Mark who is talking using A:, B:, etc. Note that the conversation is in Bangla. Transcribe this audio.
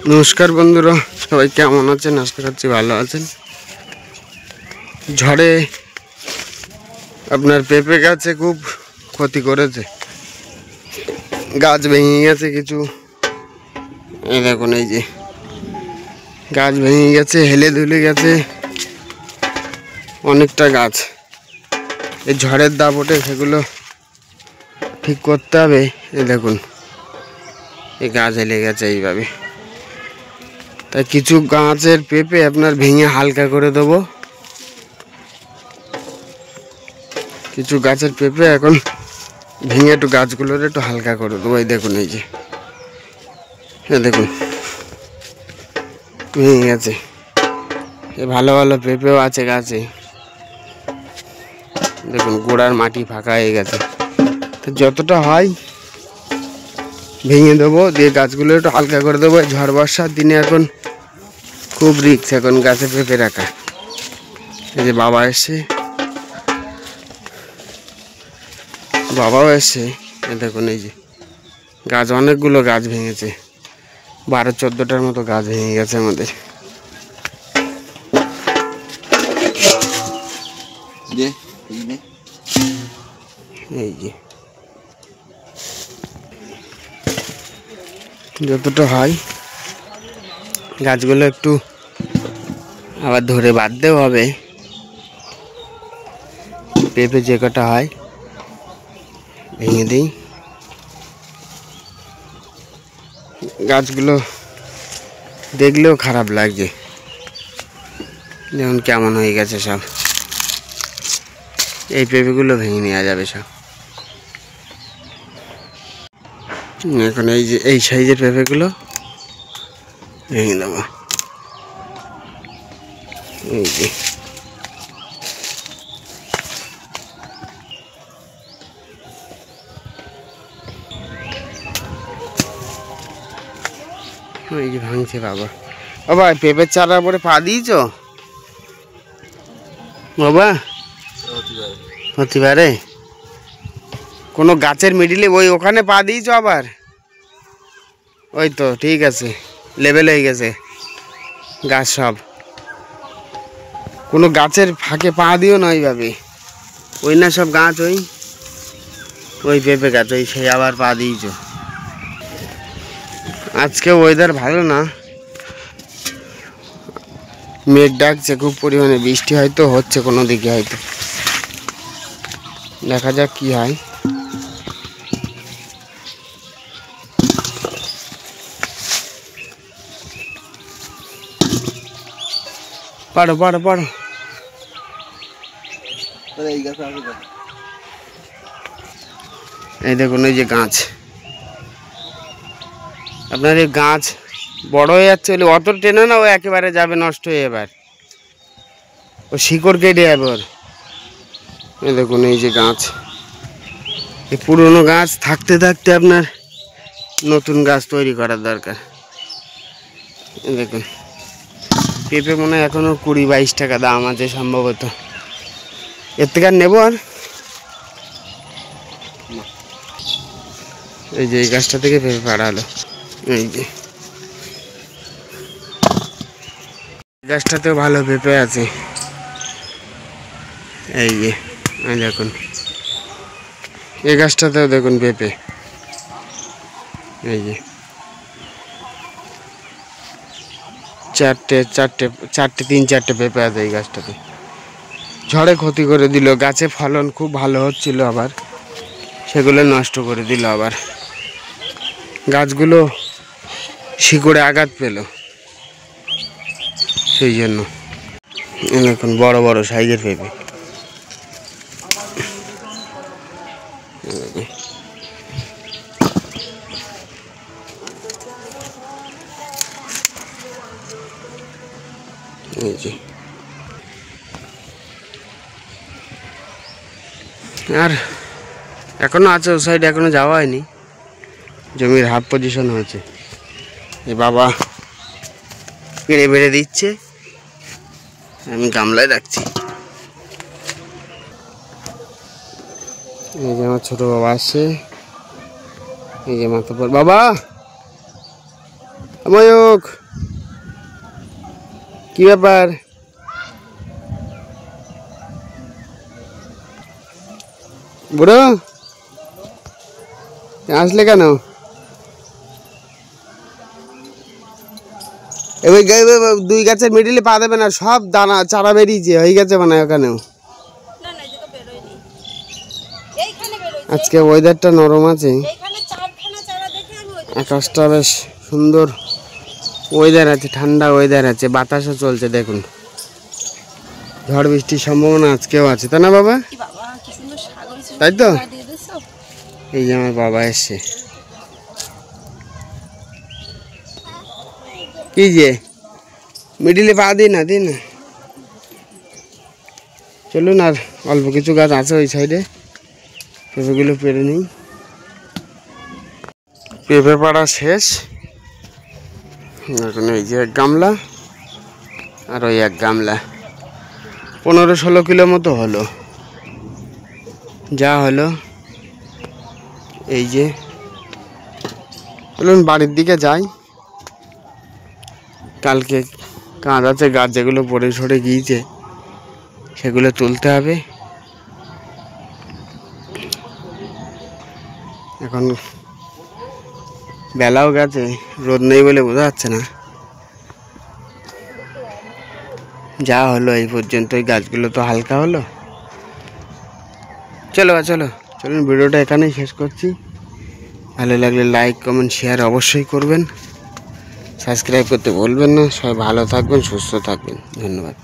A: নমস্কার বন্ধুরা, সবাই কেমন আছেন? আশা করছি ভালো আছেন। ঝড়ে আপনার পেঁপে গাছে খুব ক্ষতি করেছে, গাছ ভেঙে গেছে কিছু। এই দেখুন, এই যে গাছ ভেঙে গেছে, হেলে ধুলে গেছে অনেকটা গাছ। এই ঝড়ের দাপটে সেগুলো ঠিক করতে হবে। এই দেখুন, এই গাছ হেলে গেছে এইভাবে। তাই কিছু গাছের পেঁপে আপনার ভেঙে হালকা করে দেবো। কিছু গাছের পেঁপে এখন ভেঙে একটু গাছগুলোর একটু হালকা করে দেবো। এই দেখুন, এই যে দেখুন ভেঙে গেছে। এ ভালো ভালো পেঁপেও আছে গাছে। দেখুন গোড়ার মাটি ফাঁকা হয়ে গেছে। তো যতটা হয় ভেঙে দেবো, দিয়ে গাছগুলো একটু হালকা করে দেবো। ঝড় বর্ষার দিনে এখন খুব রিস্ক এখন গাছে পেঁপে রাখা। এই যে বাবা এসছে, বাবাও এসছে। দেখুন এই যে গাছ, অনেকগুলো গাছ ভেঙেছে, 12-14টার মতো গাছ ভেঙে গেছে আমাদের। এই যে যতটা হয় গাছগুলো একটু আবার ধরে বাঁধতেও হবে। পেঁপে যে কটা হয় ভেঙে দিই। গাছগুলো দেখলেও খারাপ লাগছে, যেমন কেমন হয়ে গেছে সব। এই পেঁপেগুলো ভেঙে নেওয়া যাবে সব। এখন এই যে এই সাইজের পেঁপেগুলো ভেঙে দেবো। এই যে এই যে ভাঙছে বাবা। বাবা পেঁপের চারার পরে পা দিয়েছ বাবা? হতে পারে কোনো গাছের মিডিলে ওই ওখানে পা দিয়েছ আবার? ওই তো ঠিক আছে, লেভেল হয়ে গেছে গাছ সব। কোনো গাছের ফাঁকে পা দিও না ওইভাবে। ওই না সব গাছ, ওই পেঁপে গাছ, ওই সেই আবার পা দিয়েছ। আজকে ওয়েদার ভালো না, মেঘ ডাকছে খুব পরিমাণে, বৃষ্টি হয়তো হচ্ছে কোনো দিকে, হয়তো দেখা যাক কি হয়। পারো পারো পারো। এই দেখুন এই যে গাছ, আপনার এই গাছ বড় হয়ে যাচ্ছে বলে অত টেনে না, ও একেবারে যাবে নষ্ট হয়ে। এবার ও শিকড় কেটে যাবে ওর। এই দেখুন এই যে গাছ, এই পুরনো গাছ থাকতে থাকতে আপনার নতুন গাছ তৈরি করার দরকার। এই দেখুন পেঁপে মনে হয় এখনো 20-22 টাকা দাম আছে সম্ভবত। এর থেকে আর নেবো আর? এই যে এই গাছটা থেকে পেঁপে পাড়া হলো। এই যে গাছটাতেও ভালো পেঁপে আছে। এই যে দেখুন এই গাছটাতেও দেখুন পেঁপে। এই যে তিন-চারটে পেঁপে আছে এই গাছটাতে। ঝড়ে ক্ষতি করে দিল, গাছে ফলন খুব ভালো হচ্ছিল, আবার সেগুলো নষ্ট করে দিল। আবার গাছগুলো শিকড়ে আঘাত পেল, সেই জন্য। এখন বড় বড় সাইজের পেঁপে। এই যে আর এখনো আছে ও সাইড, এখনো যাওয়া হয়নি, জমির হাফ পজিশন হয়েছে। এই বাবা পেড়ে বেড়ে দিচ্ছে, আমি গামলায় রাখছি। এই যে আমার ছোট বাবা আসছে, এই যে মাথাপর বাবা। ময়ূক, কি ব্যাপার? বুড়ো আসলে কেন? এবার দুই গাছের মিডিলে পা দেবে না, সব দানা চারা বেরিয়েছে হয়ে গেছে মানে ওখানেও। আজকে ওয়েদারটা নরম আছে, আকাশটা বেশ সুন্দর ওয়েদার আছে, ঠান্ডা ওয়েদার আছে, বাতাসও চলছে। দেখুন ঝড় বৃষ্টির সম্ভাবনা আজকেও আছে, তাই না বাবা? তাই তো। এই যে আমার বাবা এসছে। কি যে মিডিলে পা দিই না চলুন। আর অল্প কিছু গাছ আছে ওই সাইডে, পেঁপেগুলো পেরে নিই। পেঁপে পাড়া শেষ। এখন এই যে এক গামলা আর ওই এক গামলা, 15-16 কিলো মতো হলো। যা হলো এই যে। চলুন বাড়ির দিকে যাই। কালকে কাঁধ আছে, গাছ যেগুলো পড়ে সরে গিয়েছে সেগুলো তুলতে হবে। এখন বেলাও গেছে, রোদ নেই বলে বোঝা যাচ্ছে না। যা হলো এই পর্যন্তই, গাছগুলো তো হালকা হলো। চলুন ভিডিওটা এখানেই শেষ করছি। ভালো লাগলে লাইক কমেন্ট শেয়ার অবশ্যই করবেন, সাবস্ক্রাইব করতে বলবেন না। সবাই ভালো থাকবেন, সুস্থ থাকবেন, ধন্যবাদ।